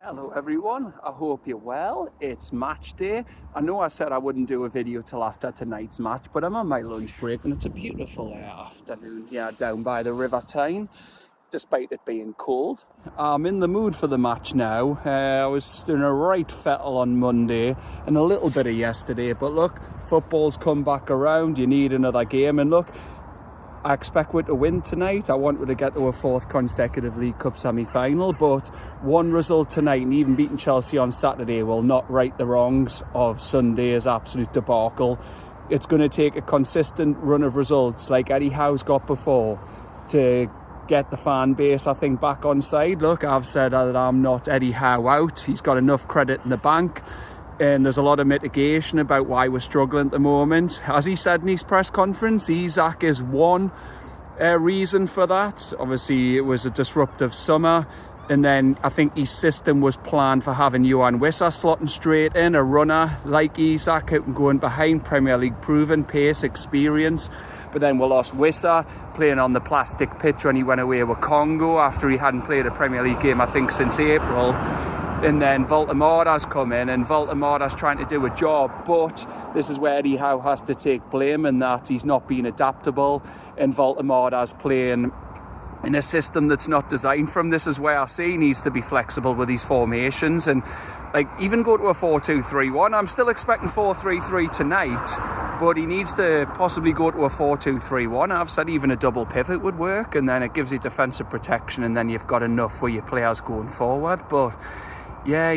Hello everyone, I hope you're well. It's match day. I know I said I wouldn't do a video till after tonight's match, but I'm on my lunch break and it's a beautiful afternoon here down by the River Tyne, despite it being cold. I'm in the mood for the match now. I was in a right fettle on Monday and a little bit of yesterday, but look, football's come back around. You need another game, and look, I expect we to win tonight. I want to get to a fourth consecutive League Cup semi-final, but one result tonight and even beating Chelsea on Saturday will not right the wrongs of Sunday's absolute debacle. It's going to take a consistent run of results like Eddie Howe's got before to get the fan base, I think, back on side. Look, I've said that I'm not Eddie Howe out. He's got enough credit in the bank. And there's a lot of mitigation about why we're struggling at the moment. As he said in his press conference, Isak is one reason for that. Obviously, it was a disruptive summer. And then I think his system was planned for having Johan Wissa slotting straight in, a runner like Isak who can go in behind, Premier League proven, pace, experience. But then we lost Wissa playing on the plastic pitch when he went away with Congo after he hadn't played a Premier League game, I think, since April. And then Voltemada's come in, and Voltemada's trying to do a job, but this is where Eddie Howe has to take blame in that he's not being adaptable, and Voltemada's playing in a system that's not designed for him. This is where I say he needs to be flexible with these formations, and like even go to a 4-2-3-1. I'm still expecting 4-3-3 tonight, but he needs to possibly go to a 4-2-3-1. I've said even a double pivot would work, and then it gives you defensive protection, and then you've got enough for your players going forward. But yeah,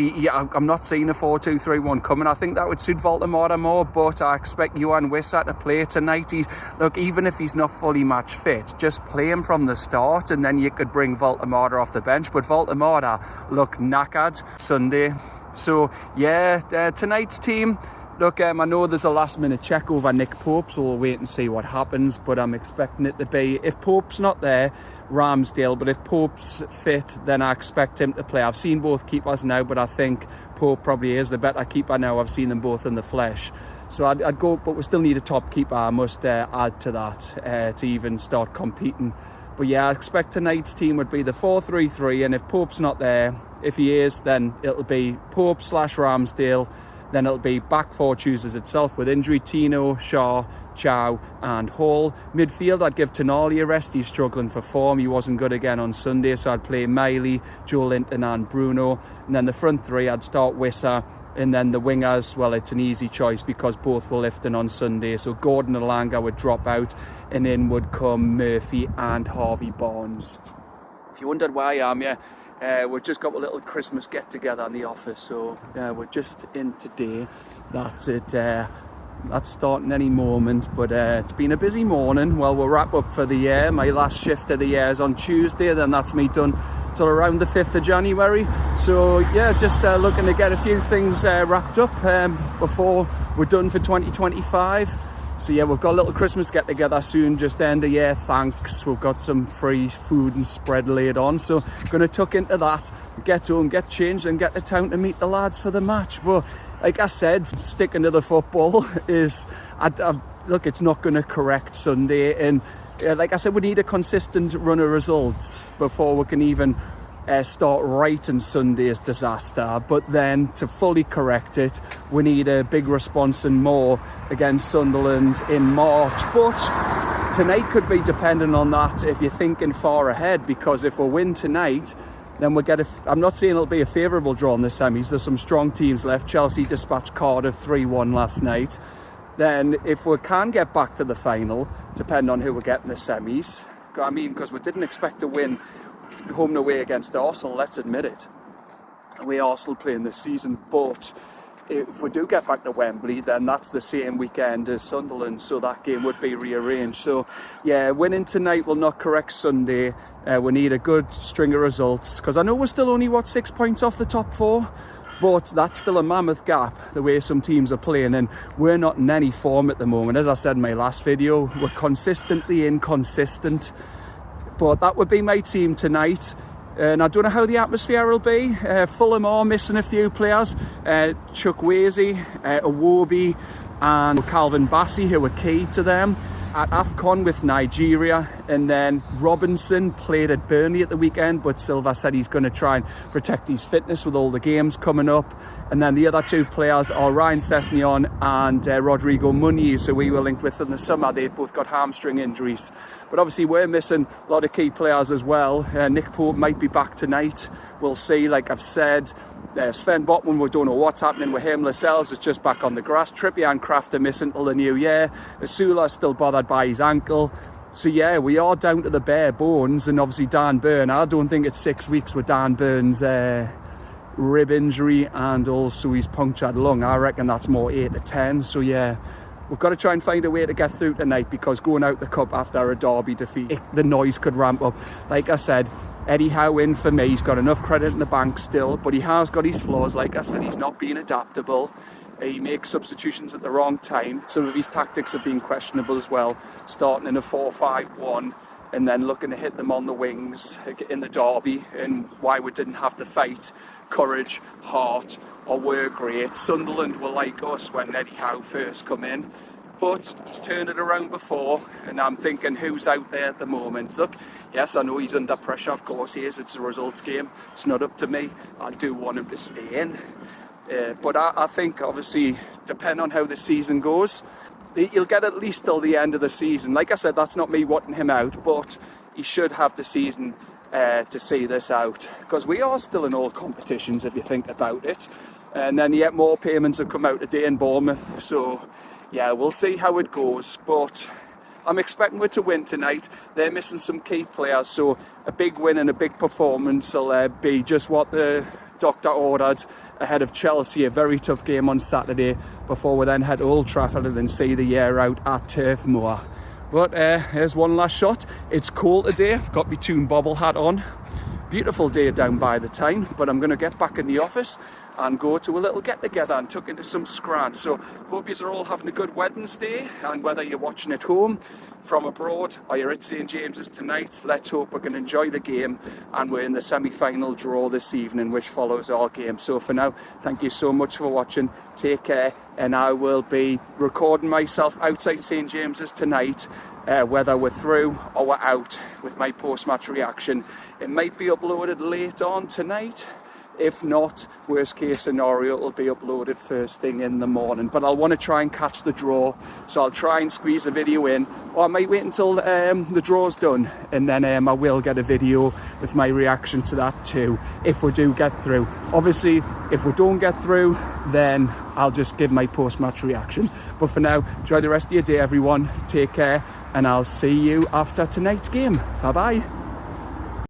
I'm not seeing a 4-2-3-1 coming. I think that would suit Voltemada more, but I expect Johan Wissa to play tonight. Look, even if he's not fully match fit, just play him from the start, and then you could bring Voltemada off the bench. But Voltemada looked knackered Sunday. So yeah, tonight's team, look, I know there's a last-minute check over Nick Pope, so we'll wait and see what happens, but I'm expecting it to be, if Pope's not there, Ramsdale, but if Pope's fit, then I expect him to play. I've seen both keepers now, but I think Pope probably is the better keeper now. I've seen them both in the flesh. So I'd go, but we still need a top keeper. I must add to that to even start competing. But yeah, I expect tonight's team would be the 4-3-3, and if Pope's not there, if he is, then it'll be Pope/Ramsdale. Then it'll be back four chooses itself with injury: Tino, Shaw, Chow and Hall. Midfield, I'd give Tonali a rest. He's struggling for form. He wasn't good again on Sunday, so I'd play Miley, Joe Linton and Bruno. And then the front three, I'd start Wissa. And then the wingers, well, it's an easy choice because both were lifting on Sunday. So Gordon Alanga would drop out, and in would come Murphy and Harvey Barnes. If you wondered why I'm here, we've just got a little Christmas get-together in the office, so we're just in today. That's it. That's starting any moment, but it's been a busy morning. Well, we'll wrap up for the year. My last shift of the year is on Tuesday, then that's me done till around the 5th of January. So yeah, just looking to get a few things wrapped up before we're done for 2025. So yeah, we've got a little Christmas get-together soon, just end of year thanks. We've got some free food and spread laid on, so going to tuck into that, get home, get changed and get to town to meet the lads for the match. But like I said, sticking to the football is, look, it's not going to correct Sunday. And like I said, we need a consistent run of results before we can even start righting Sunday's disaster. But then to fully correct it, we need a big response and more against Sunderland in March. But tonight could be dependent on that if you're thinking far ahead, because if we win tonight, then we'll get I'm not saying it'll be a favourable draw in the semis. There's some strong teams left. Chelsea dispatched Cardiff 3-1 last night. Then if we can get back to the final, depending on who we get in the semis, I mean, because we didn't expect to win home and away against Arsenal, let's admit it. The way Arsenal playing this season, but if we do get back to Wembley, then that's the same weekend as Sunderland, so that game would be rearranged. So yeah, winning tonight will not correct Sunday. We need a good string of results, because I know we're still only 6 points off the top four, but that's still a mammoth gap the way some teams are playing, and we're not in any form at the moment. As I said in my last video, we're consistently inconsistent. But that would be my team tonight. And I don't know how the atmosphere will be. Fulham are missing a few players. Chukwueze, Iwobi and Calvin Bassey, who were key to them. at AFCON with Nigeria, and then Robinson played at Burnley at the weekend, but Silva said he's going to try and protect his fitness with all the games coming up. And then the other two players are Ryan Sessegnon and Rodrigo Muniz, who we were linked with in the summer. They've both got hamstring injuries. But obviously we're missing a lot of key players as well. Nick Pope might be back tonight. We'll see, like I've said. Sven Botman, we don't know what's happening with him. Lascelles is just back on the grass. Trippier and Kraft are missing till the new year. Asula is still bothered by his ankle. So yeah, we are down to the bare bones. And obviously Dan Burn, I don't think it's 6 weeks with Dan Burn's rib injury and also his punctured lung. I reckon that's more 8 to 10. So yeah, we've got to try and find a way to get through tonight, because going out the cup after a derby defeat, the noise could ramp up. Like I said, Eddie Howe in for me. He's got enough credit in the bank still, but he has got his flaws. Like I said, he's not being adaptable. He makes substitutions at the wrong time. Some of his tactics have been questionable as well, starting in a 4-5-1 and then looking to hit them on the wings in the derby, and why we didn't have the fight, courage, heart, or work rate. Sunderland were like us when Eddie Howe first come in, but he's turned it around before, and I'm thinking, who's out there at the moment? Look, yes, I know he's under pressure, of course he is. It's a results game. It's not up to me. I do want him to stay in. But I think, obviously, depending on how the season goes, he'll get at least till the end of the season. Like I said, that's not me wanting him out, but he should have the season to see this out, because we are still in all competitions if you think about it. And then yet more payments have come out today in Bournemouth, so yeah, we'll see how it goes. But I'm expecting it to win tonight. They're missing some key players, so a big win and a big performance will be just what the doctor ordered ahead of Chelsea. A very tough game on Saturday before we then head to Old Trafford and then see the year out at Turf Moor. But here's one last shot. It's cold today. I've got my Toon bobble hat on. Beautiful day down by the Tyne, but I'm going to get back in the office and go to a little get-together and tuck into some scran. So hope you are all having a good Wednesday, and whether you're watching at home, from abroad, or you're at St James's tonight, let's hope we can enjoy the game, and we're in the semi-final draw this evening, which follows our game. So for now, thank you so much for watching. Take care, and I will be recording myself outside St James's tonight, whether we're through or we're out, with my post-match reaction. It might be uploaded late on tonight. If not, worst case scenario, it'll be uploaded first thing in the morning. But I'll want to try and catch the draw, so I'll try and squeeze a video in, or I might wait until the draw's done, and then I will get a video with my reaction to that too, if we do get through. Obviously, if we don't get through, then I'll just give my post-match reaction. But for now, enjoy the rest of your day, everyone. Take care, and I'll see you after tonight's game. Bye-bye.